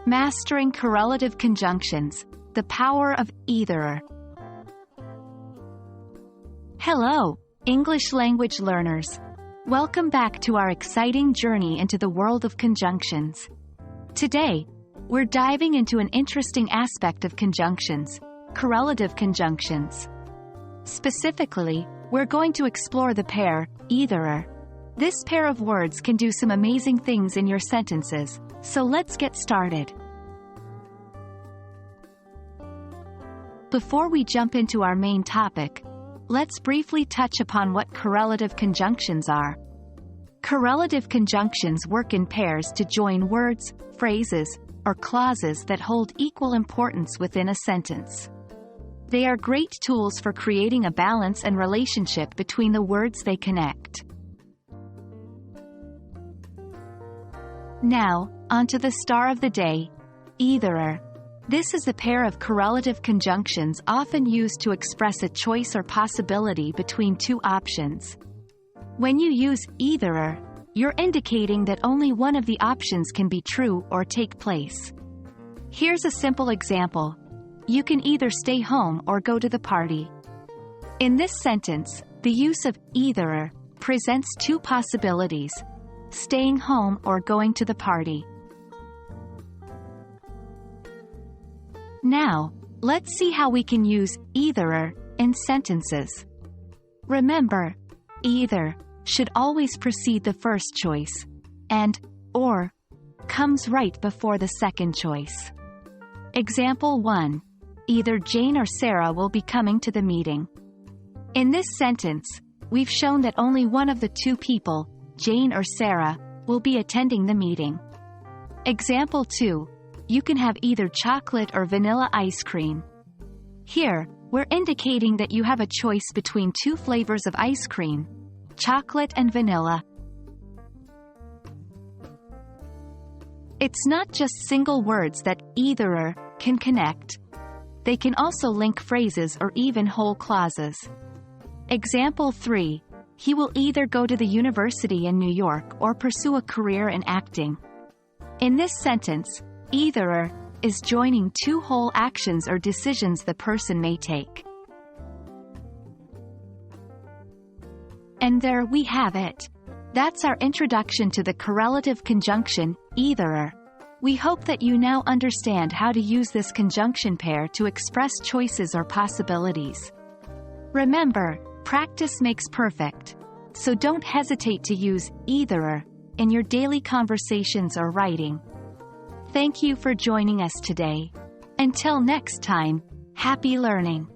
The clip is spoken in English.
Mastering correlative conjunctions, the power of either. Hello, English language learners. Welcome back to our exciting journey into the world of conjunctions. Today, we're diving into an interesting aspect of conjunctions, correlative conjunctions. Specifically, we're going to explore the pair, either. This pair of words can do some amazing things in your sentences, so let's get started. Before we jump into our main topic, let's briefly touch upon what correlative conjunctions are. Correlative conjunctions work in pairs to join words, phrases, or clauses that hold equal importance within a sentence. They are great tools for creating a balance and relationship between the words they connect. Now, onto the star of the day, either. This is a pair of correlative conjunctions often used to express a choice or possibility between two options. When you use either, you're indicating that only one of the options can be true or take place. Here's a simple example. You can either stay home or go to the party. In this sentence, the use of either presents two possibilities: staying home or going to the party. Now, let's see how we can use either in sentences. Remember, either should always precede the first choice, and or comes right before the second choice. Example 1. Either Jane or Sarah will be coming to the meeting. In this sentence, we've shown that only one of the two people, Jane or Sarah, will be attending the meeting. Example 2. You can have either chocolate or vanilla ice cream. Here, we're indicating that you have a choice between two flavors of ice cream, chocolate and vanilla. It's not just single words that either can connect. They can also link phrases or even whole clauses. Example 3. He will either go to the university in New York or pursue a career in acting. In this sentence, either is joining two whole actions or decisions the person may take. And there we have it. That's our introduction to the correlative conjunction, either. We hope that you now understand how to use this conjunction pair to express choices or possibilities. Remember, practice makes perfect. So don't hesitate to use either in your daily conversations or writing. Thank you for joining us today. Until next time, happy learning.